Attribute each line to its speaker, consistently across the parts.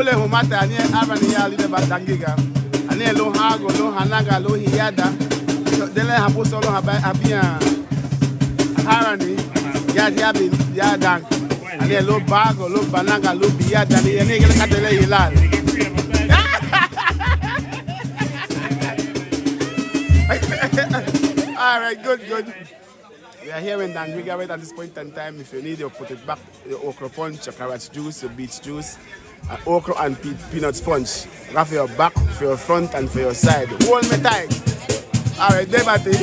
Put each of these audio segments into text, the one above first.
Speaker 1: le humata anie arani ya lide batangiga. Anie lo hago lo hanaga lo hiada. Dele hapo solo habia harani ya diabi ya dank. Anie lo bago lo banaga lo biada ni anie gele katele hilal. All right, good. We are here in Dangriga right at this point in time. If you need, you put it back. Your okra punch, your carrot juice, your beet juice, okra and peanut sponge. That for your back, for your front, and for your side. Hold me tight. All right, Debate.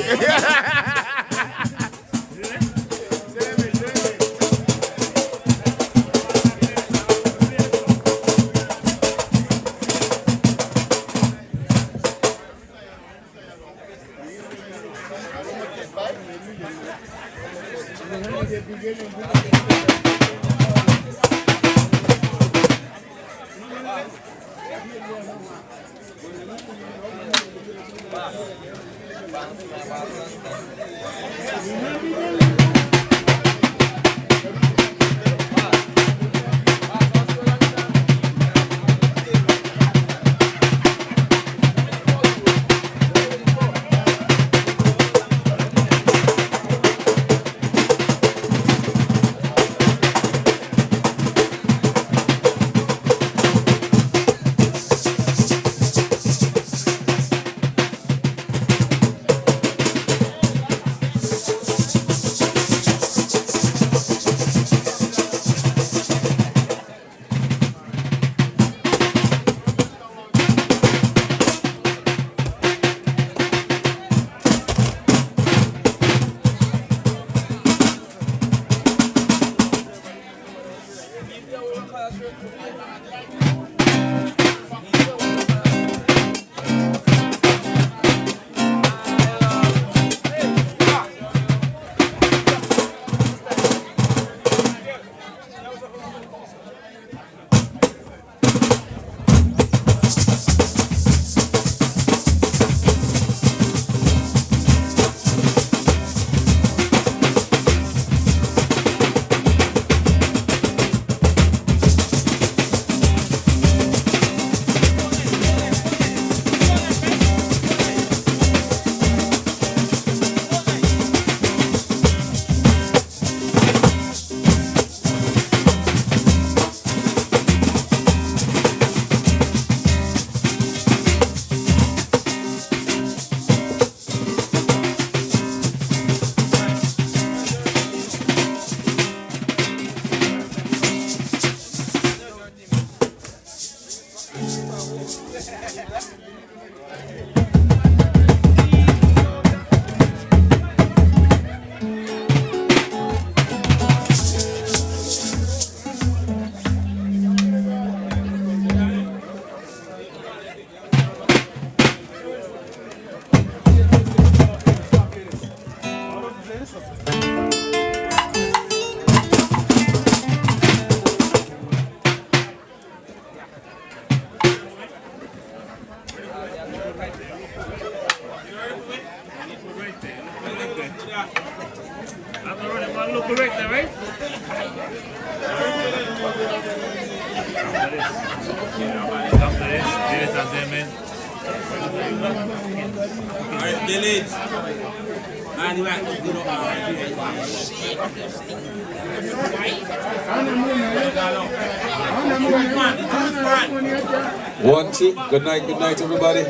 Speaker 2: One, two. Good night, everybody.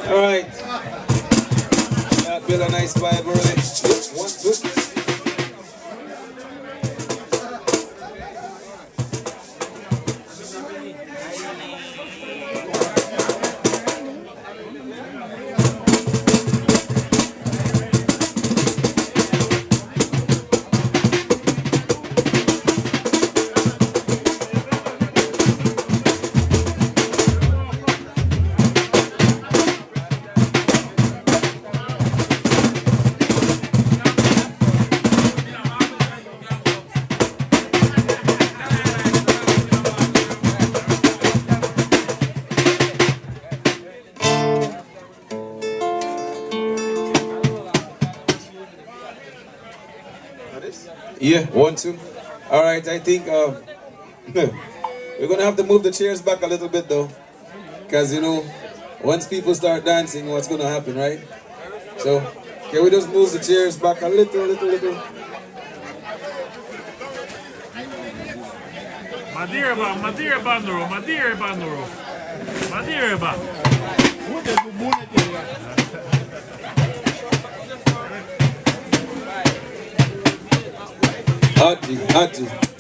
Speaker 2: All right. Build a nice vibe early. 1, 2.
Speaker 3: Yeah, 1, 2. All right, I think we
Speaker 2: We're gonna have to move the chairs back a little bit though. Because you know, once people start dancing, what's gonna happen, right? So, can we just move the chairs back a little?
Speaker 3: Madeira Banduro.
Speaker 2: Hati.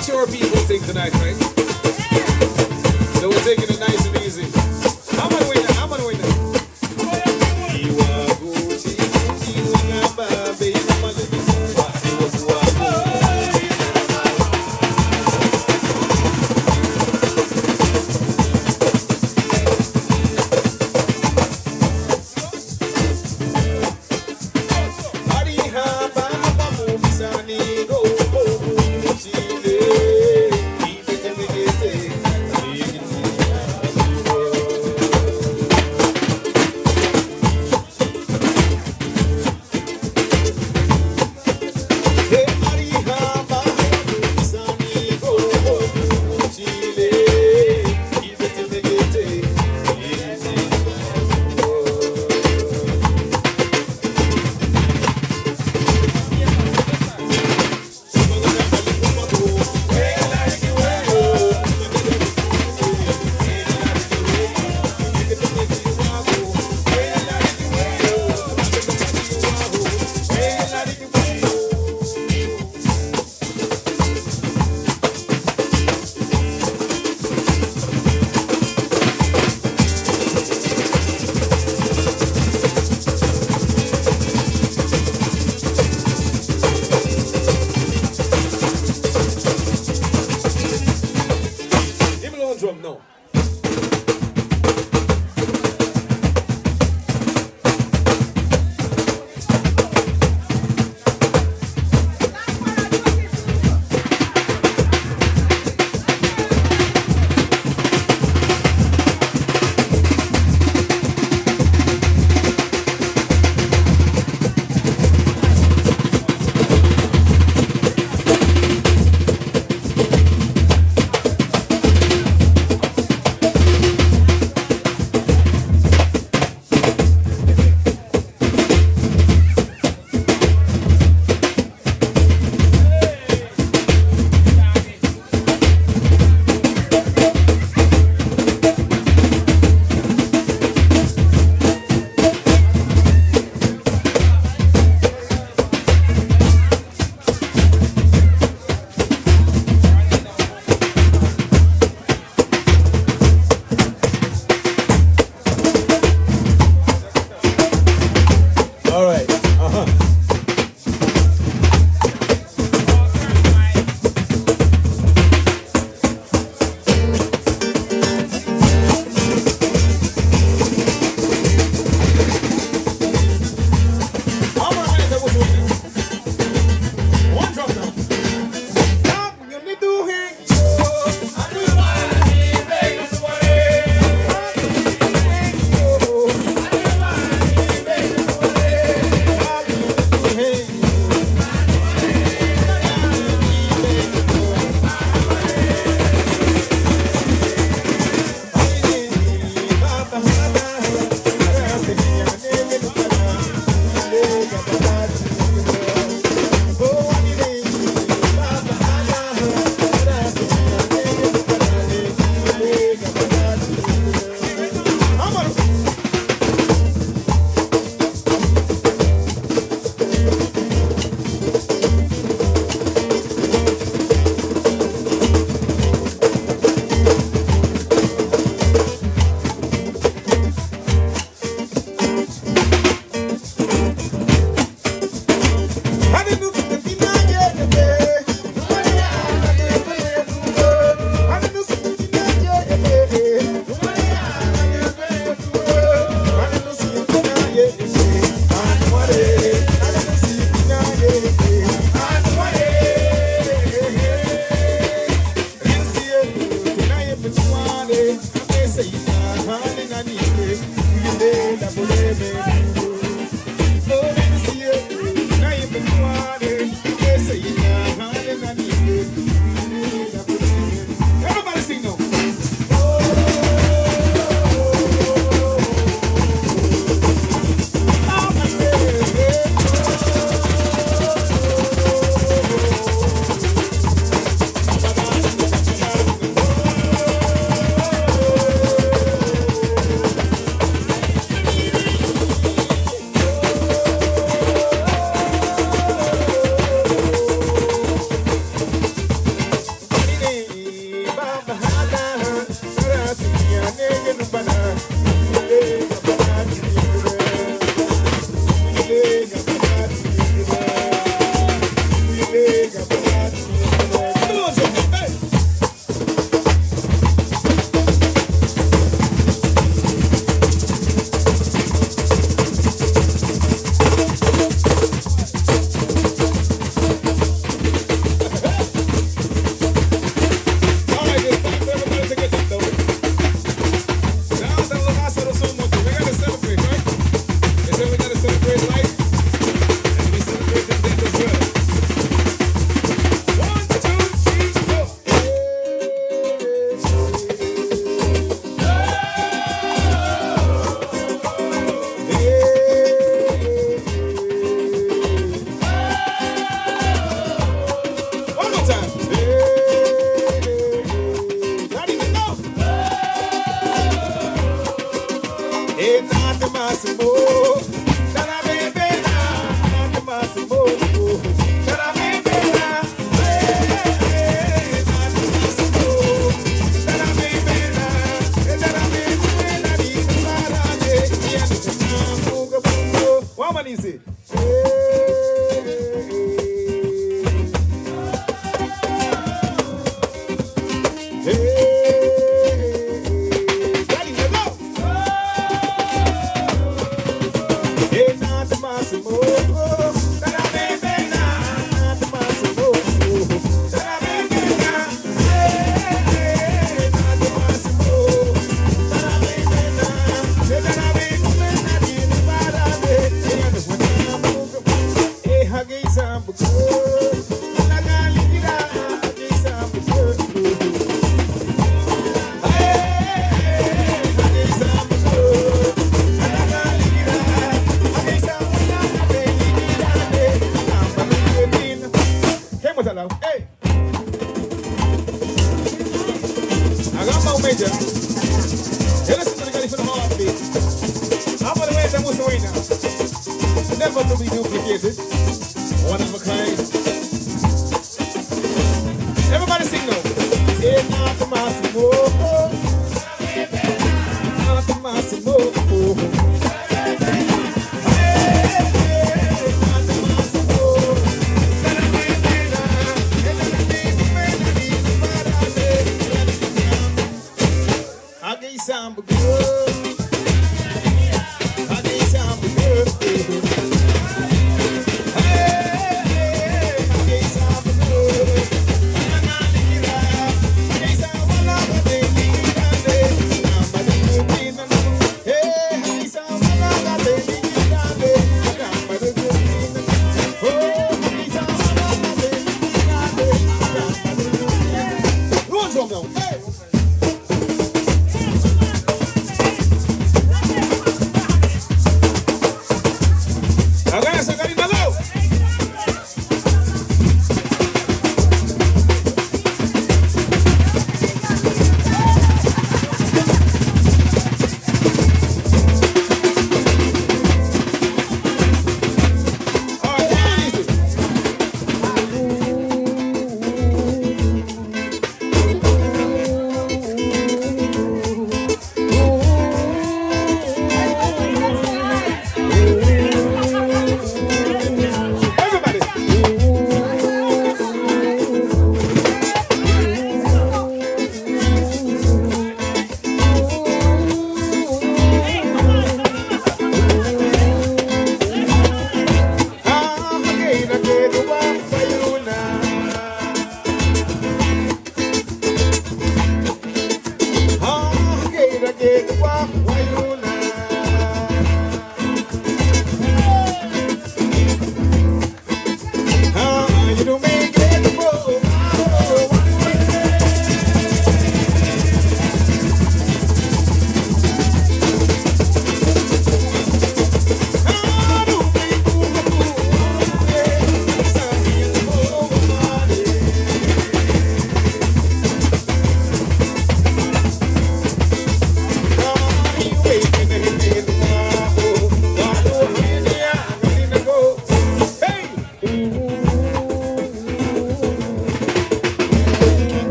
Speaker 2: Mature people sing tonight, right? So we're taking it nice and easy. I'm gonna win that.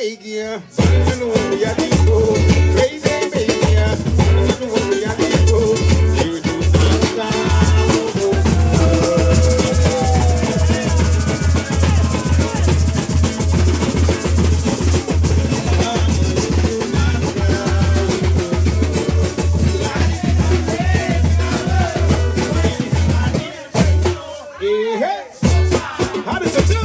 Speaker 2: begia, no we are crazy begia, no we are you do how does it do?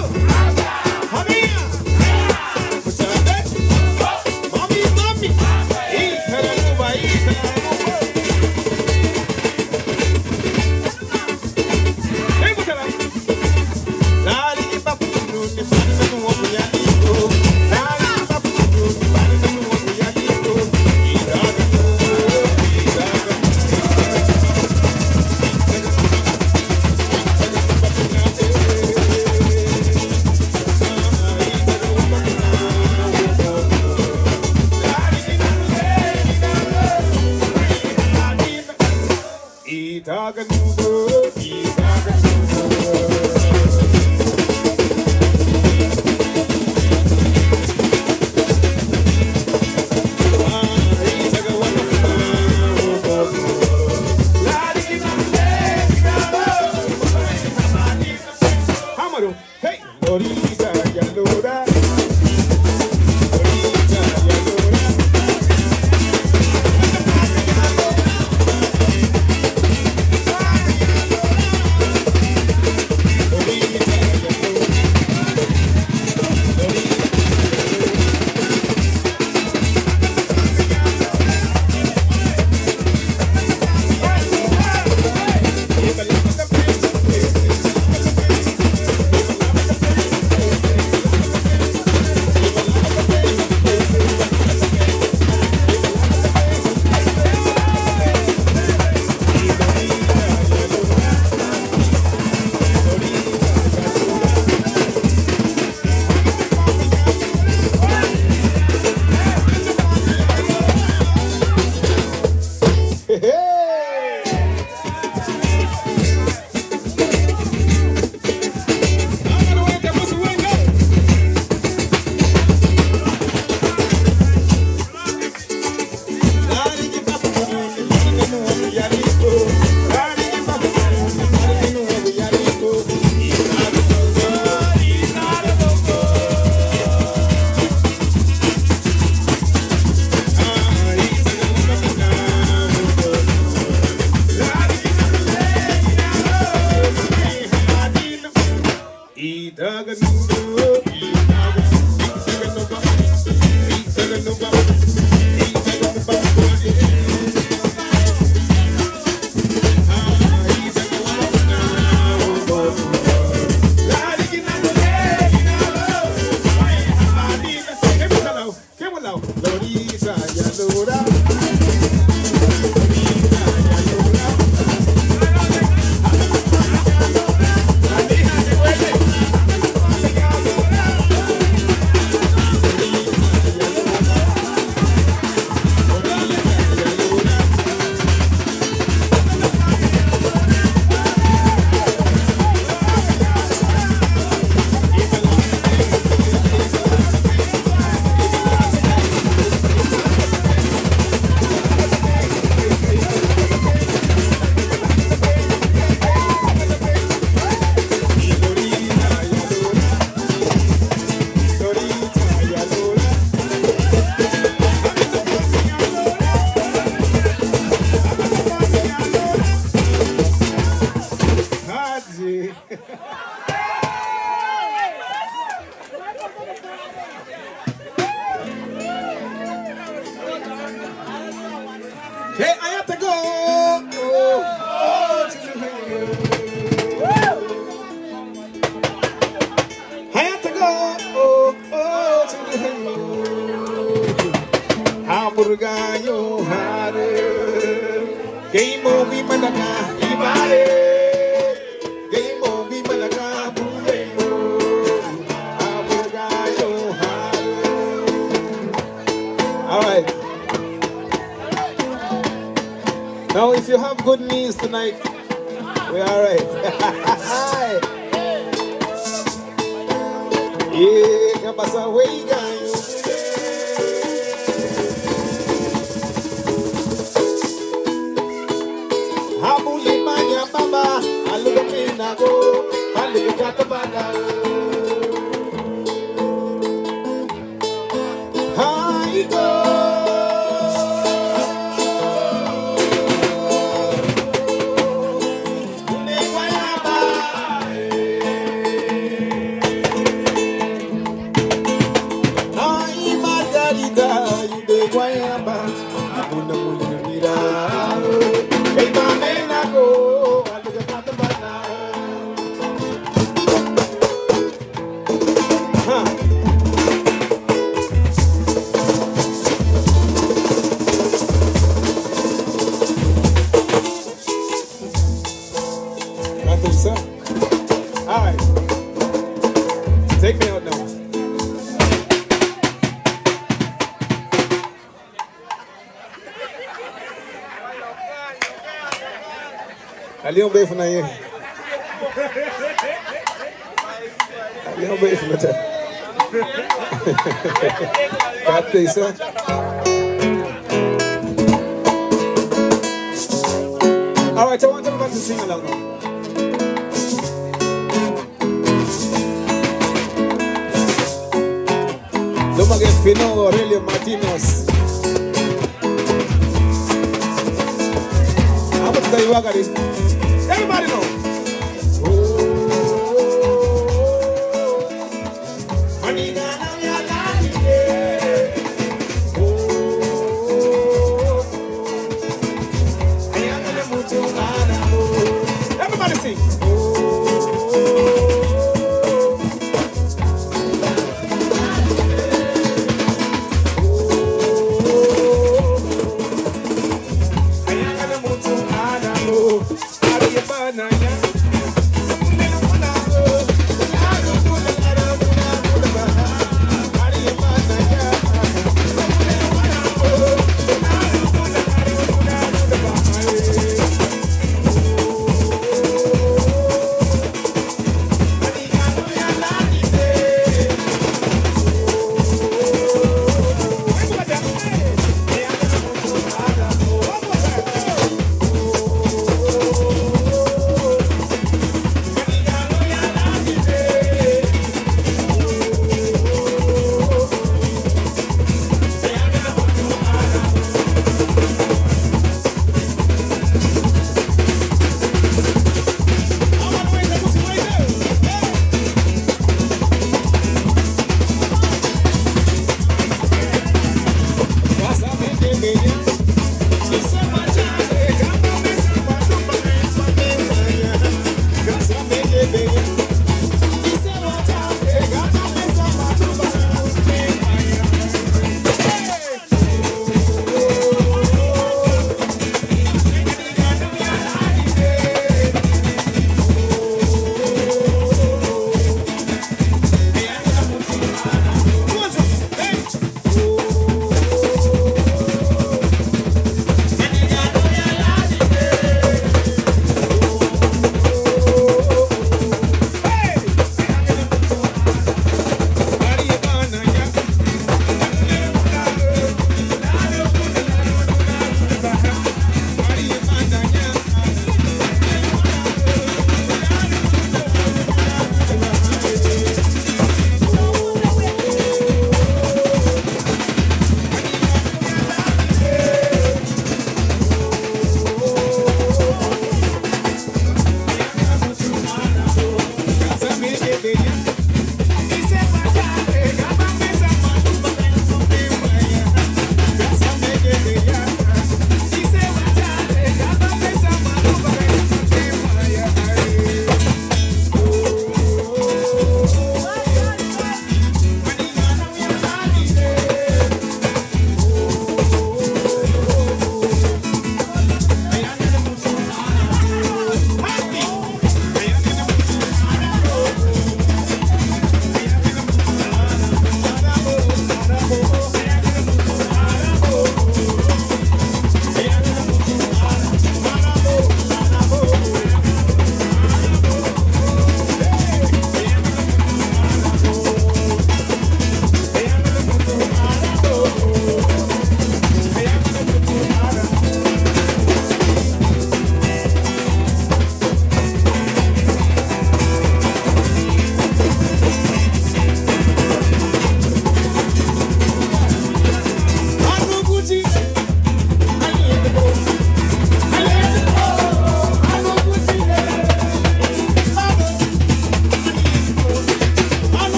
Speaker 2: Hey, Lorita, Yalora. Hey, I have to go. I have to go. Hamburgayo hare. Game movie malaga ibare. Game movie malaga buemo. Hamburgayo hare. All right. Now, if you have good knees tonight, we're all right. Yeah, kapasa way guys. Alright. Take me out now. Ali ang bay na yun. Ali ang bay na tayo. Kate isa. Alright, I want everyone to sing along now. Lumagay Pino Aurelio Martinez. How much do you work at it? Everybody know. Everybody sing. Na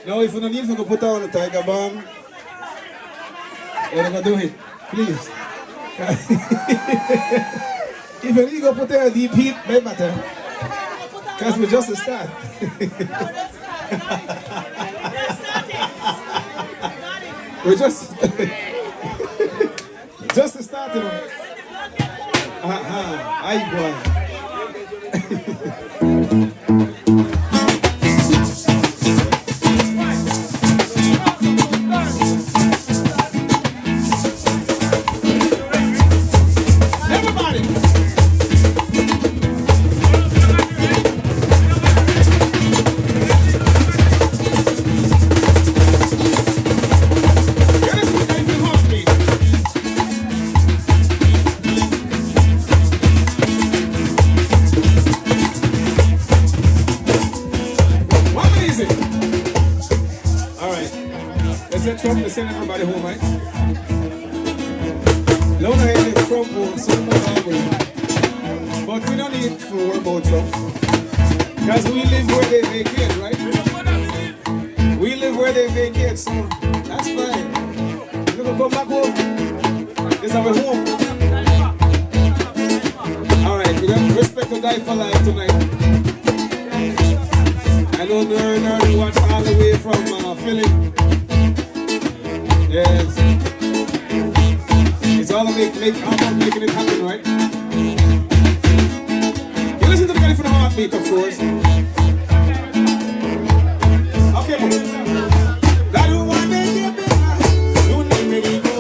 Speaker 2: Now, if you don't need to put on the Tiger Bomb, you're going to do it, please. If you need to put on a deep heat, no matter. Because we're just a start. We're just a start, you know. Aye, boy. Trump to send everybody home, right? Long I had Trump home, so much hungry. But we don't need to worry about Trump. Because we live where they vacate, right? We live where they vacate, so that's fine. We're going to come back home. This is our home. Alright, we got respect to Die for Life tonight. I know Nerd watch all the way from Philly. Yes. It's all about making it happen, right? backbeat, of course. Okay, la do one day, do need me go.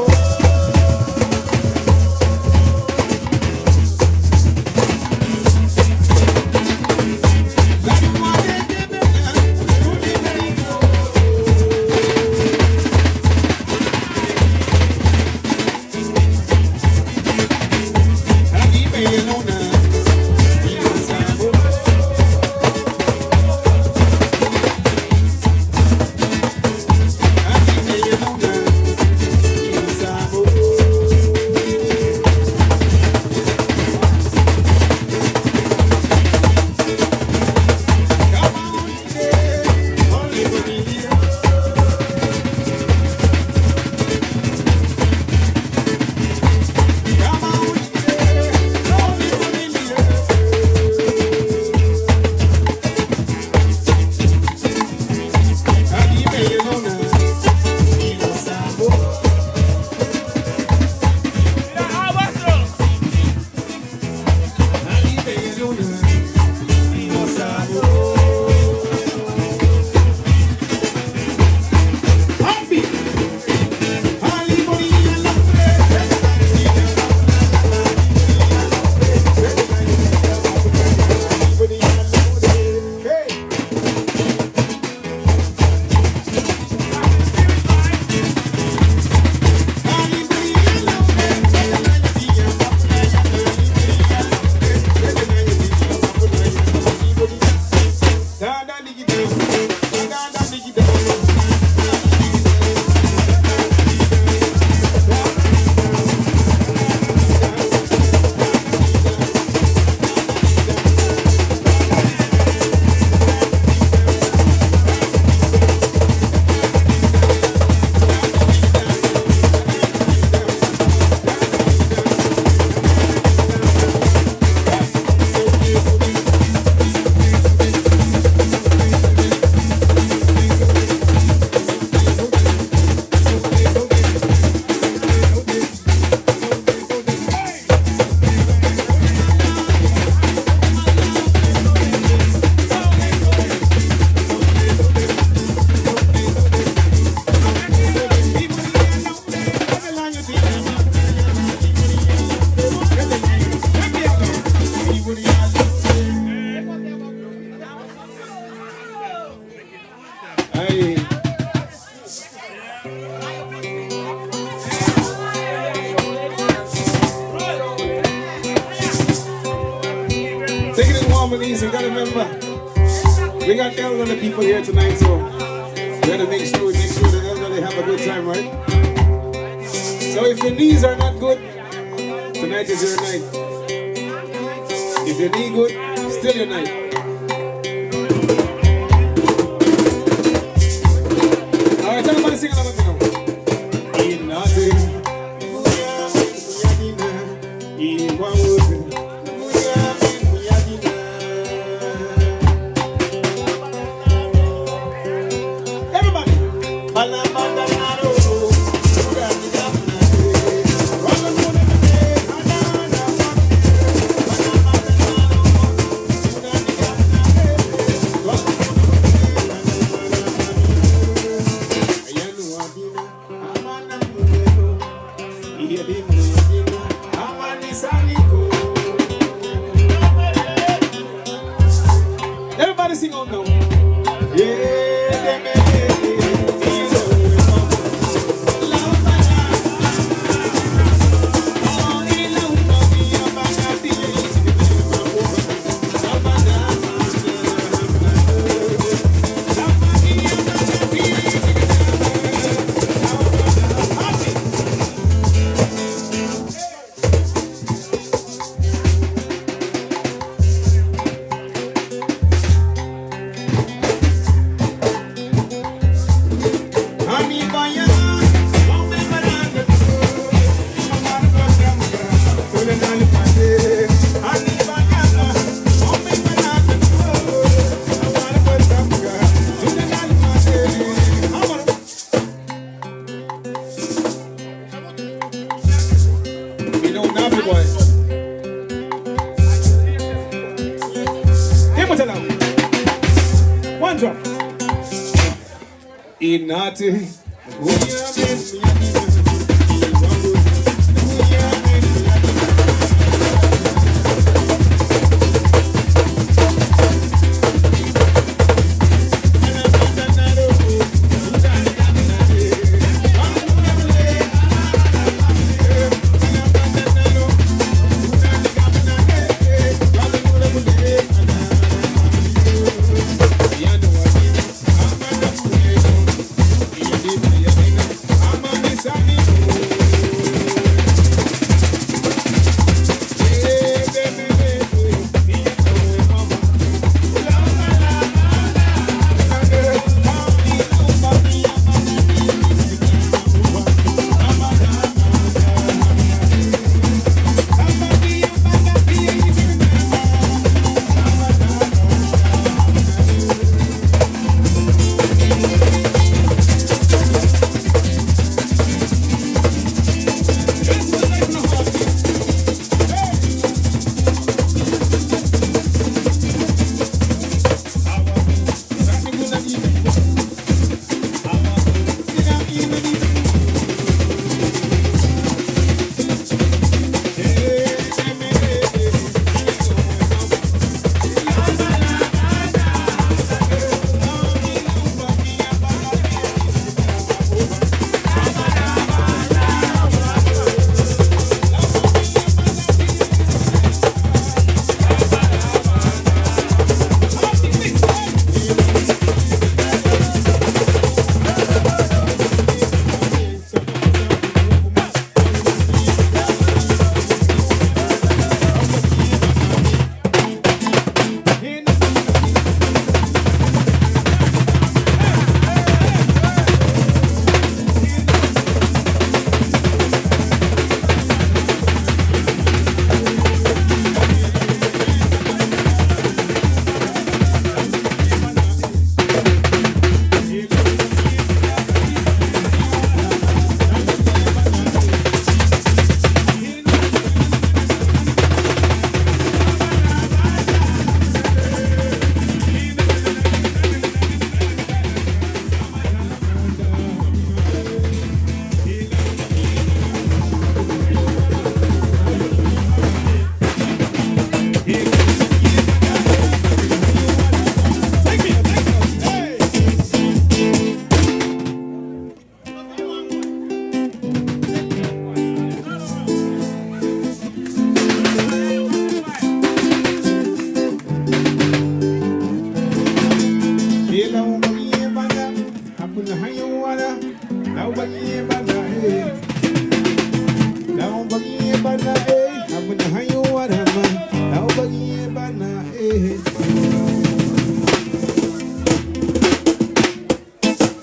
Speaker 2: Taking it warm and easy, we gotta remember, we got elderly people here tonight, so we gotta make sure that everybody have a good time, right? So if your knees are not good, tonight is your night. If your knee good, still your night. Alright, everybody sing along with me now. Everybody sing on now. Put it out. One drop. In naughty.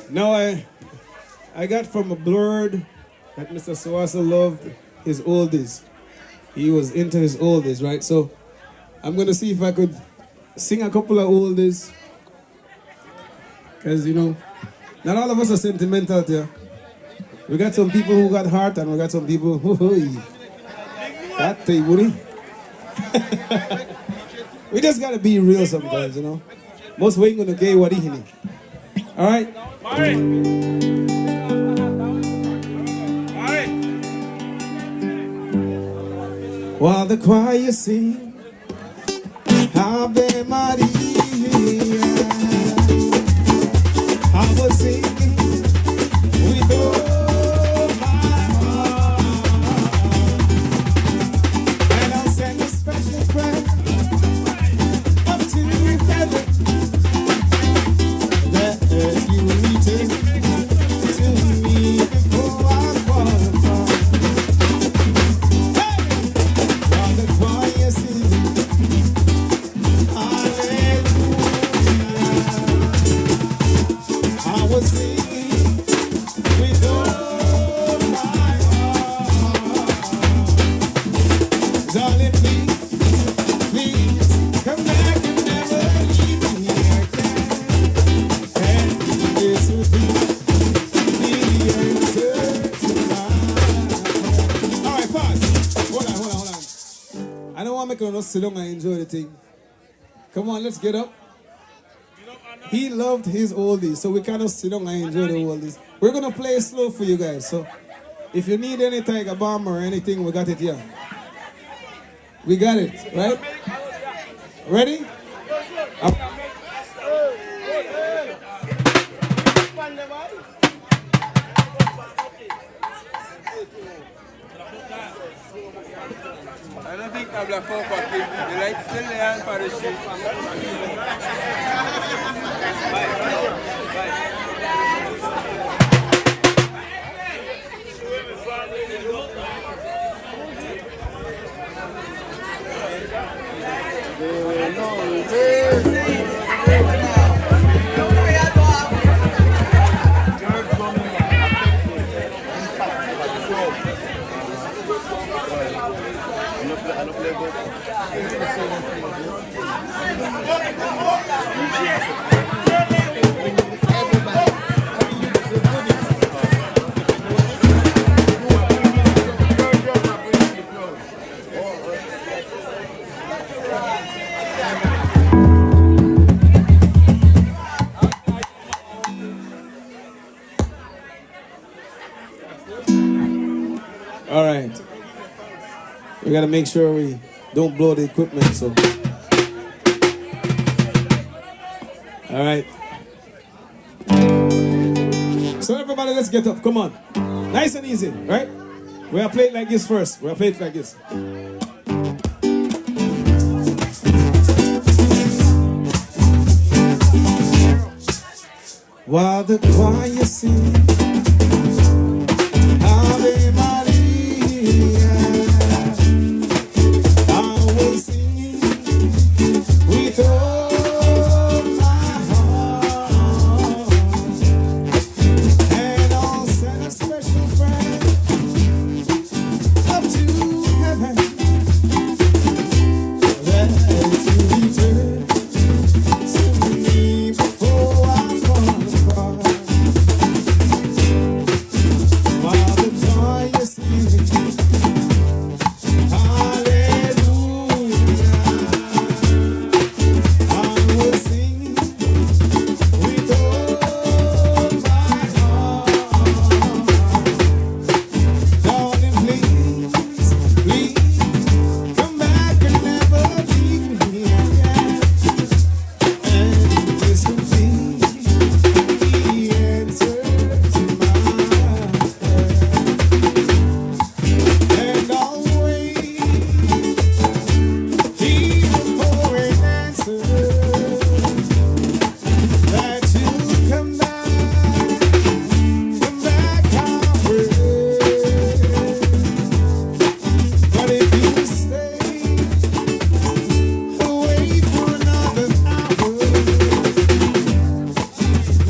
Speaker 2: Now I got from a blurred that Mr. Swassa loved his oldies. He was into his oldies, right? So I'm gonna see if I could sing a couple of oldies. Cause you know, not all of us are sentimental here. We got some people who got heart and we got some people who that thing, buddy. We just gotta be real sometimes, you know. Most we ain't gonna get what he need. Alright? While the choir sing Ave Maria, I was singing with all my heart, and I'll sing a special prayer up to heaven that you return to me before I fall apart. Hey! While the choir sings I was singing with all my heart. Darling, please, please, come back and never leave me again. And this would be the answer to my prayer. All right, pause. Hold on. I don't want to make us sit down and enjoy the thing. Come on, let's get up. He loved his oldies, so we cannot sit down and enjoy the oldies. We're gonna play slow for you guys, so if you need any Tiger Bomb or anything, we got it here. We got it, right? Ready? Up.
Speaker 3: I don't think I'm black for pocket. The light still there for the street.
Speaker 2: All right. We gotta make sure we don't blow the equipment, so. All right. So everybody, let's get up. Come on. Nice and easy, right? We'll play it like this first. We'll play it like this. While the choir sings, Ave Maria, I will sing with all my heart, and I'll send a special friend up to heaven, that to return to me before I'm gone far. While the choir sings, hallelujah, I will sing with all my heart. Darling, please, please, come back and never leave me again. And this will be the answer to my prayer. And always even for an answer that you come back our way. But if you stay away for another hour,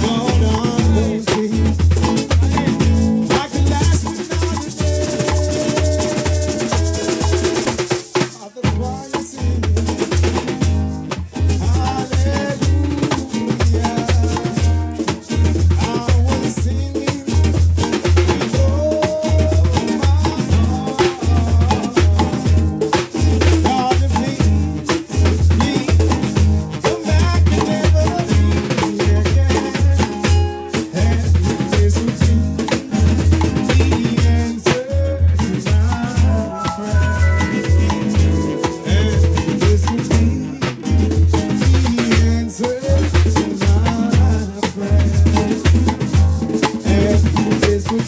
Speaker 2: Lord, I won't be. I can last another day. Of the choir singing, hallelujah, I was singing with all my heart. Darling, please, please, come back and never leave me again. And this will be the answer to my prayer. And this will be the answer to my prayer. And this will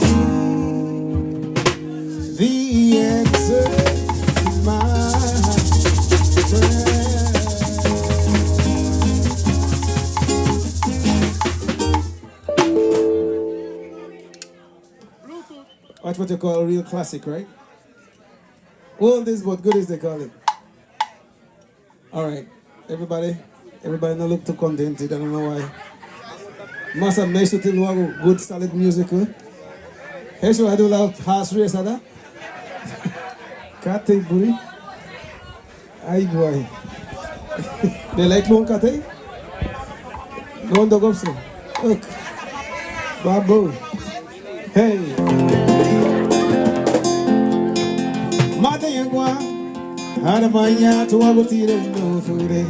Speaker 2: be the answer to my prayer. Watch what you call a real classic, right? Old is but good as they call it. All right, everybody no look too contented. I don't know why. Must have nice to tell you good solid music. Hey, so I do love horse race, ada? Cat take booty. Ay boy. They like long cat, eh? No one dog up so. Look. Babu. Hey. Mata yagwa. Ada banyak tua butire no fure.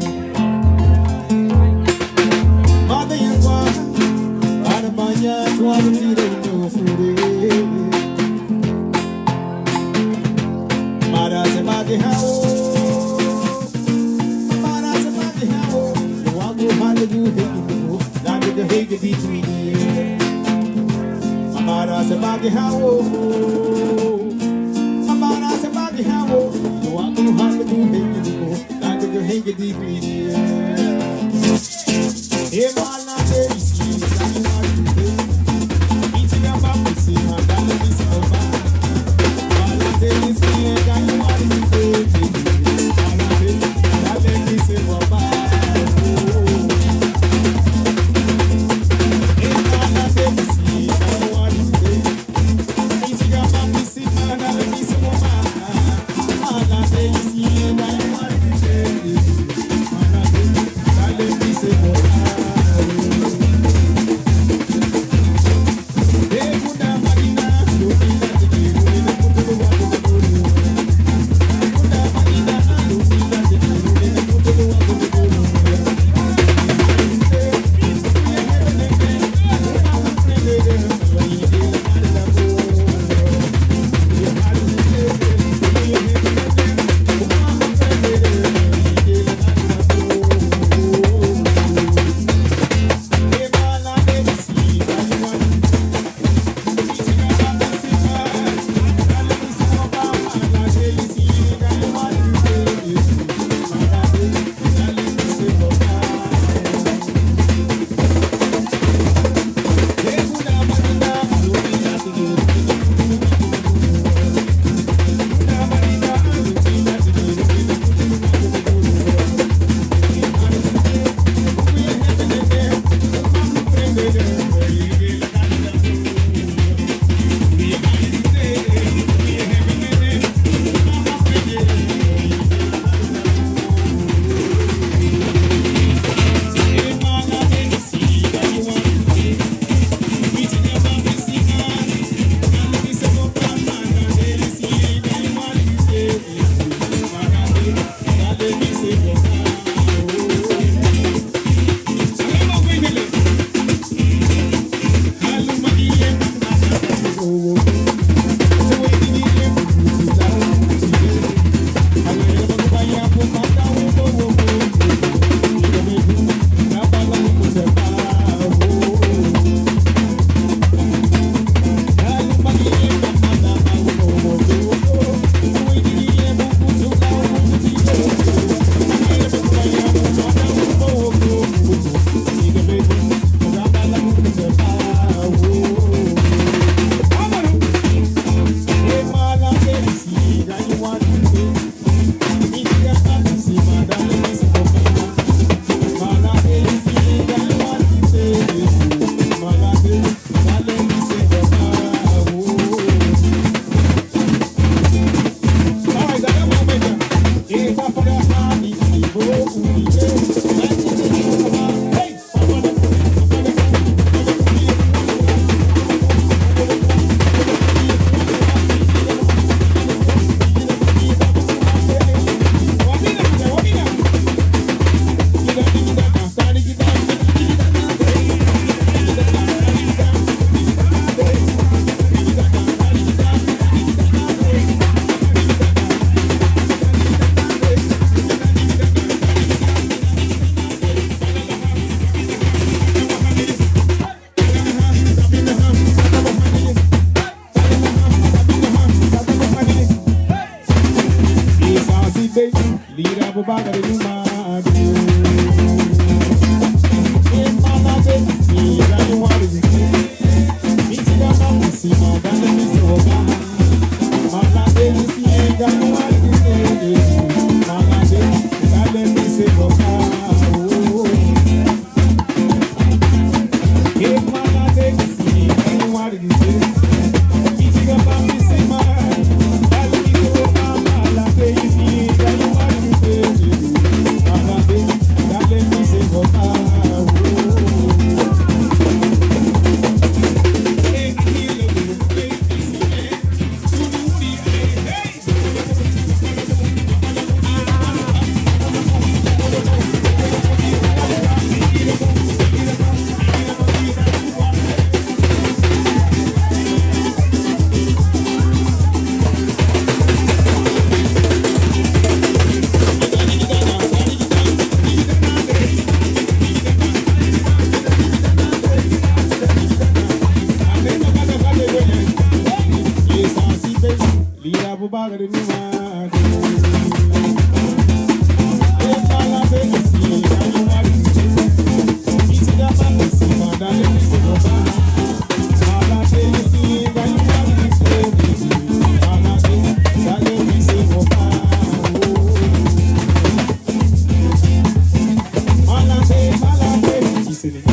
Speaker 2: sing Malate,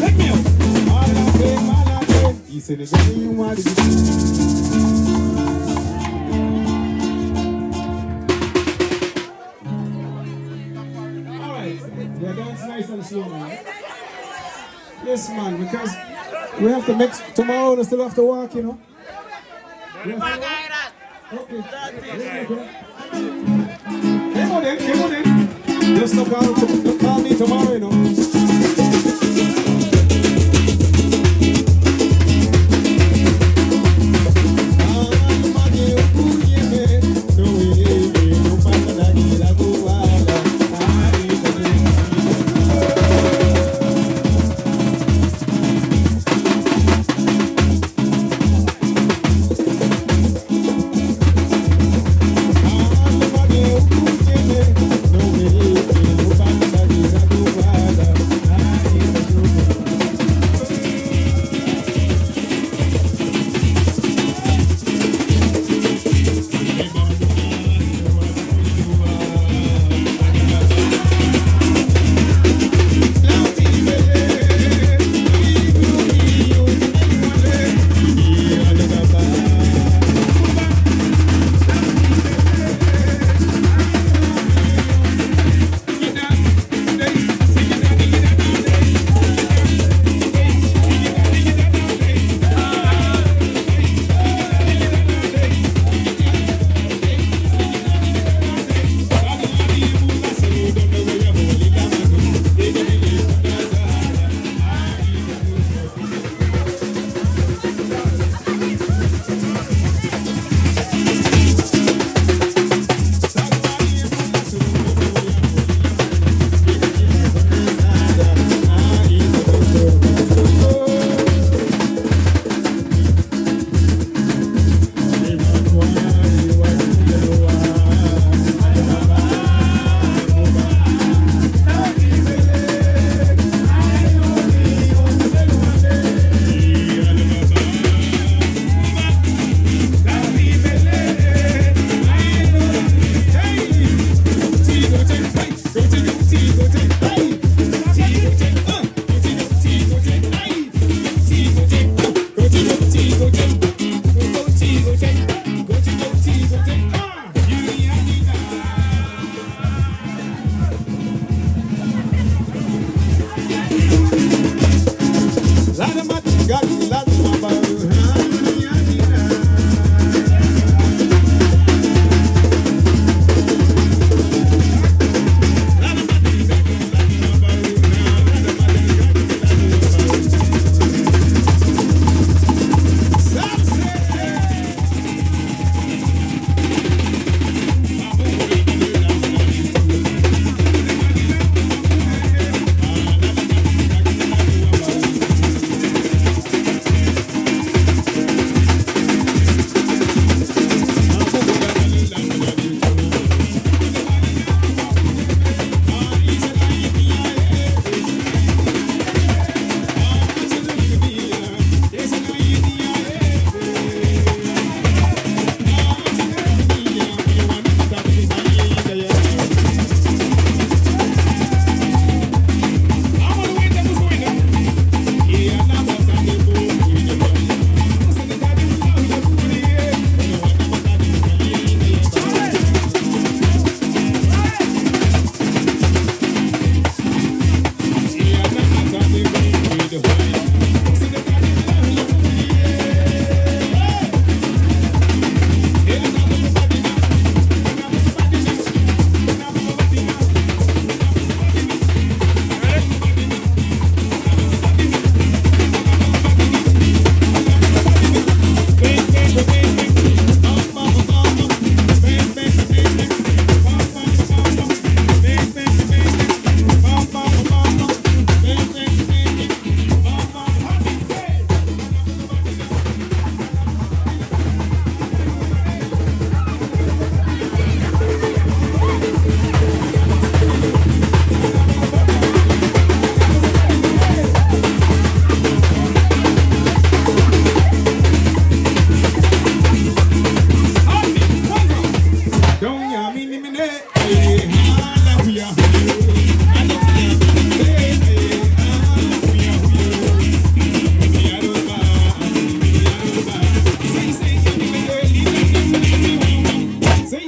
Speaker 2: let me out. Malate. He said again, you want it. Alright, yeah, that's nice and slow, man. Yes, man, because we have to mix tomorrow, we still have to walk, you know. We have to walk. Okay. Come on in. Just don't call me tomorrow, you know. No,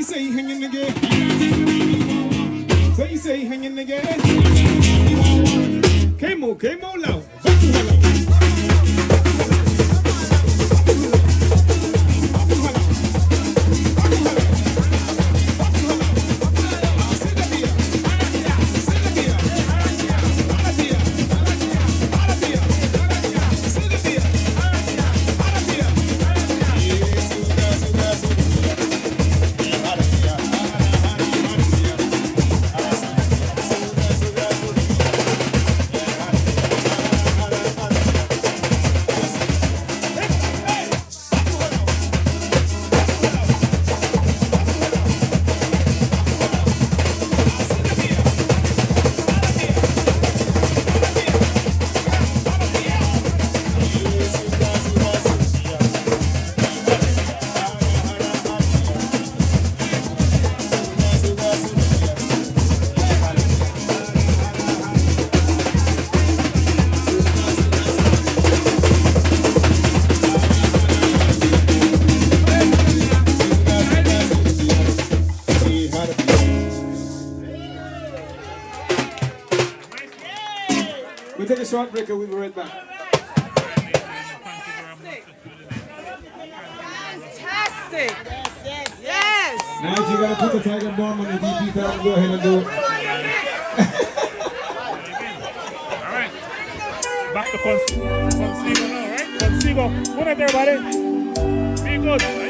Speaker 2: Say, hanging again. Say, hanging again. Came on loud. We'll take a short break and we'll be right back.
Speaker 4: Fantastic! Yes!
Speaker 2: Now if you gotta put the Tiger Bomb on the DP tab, go ahead and do it.
Speaker 5: Alright. Back to Consigo now, right? Consigo. Good night, everybody. Be good.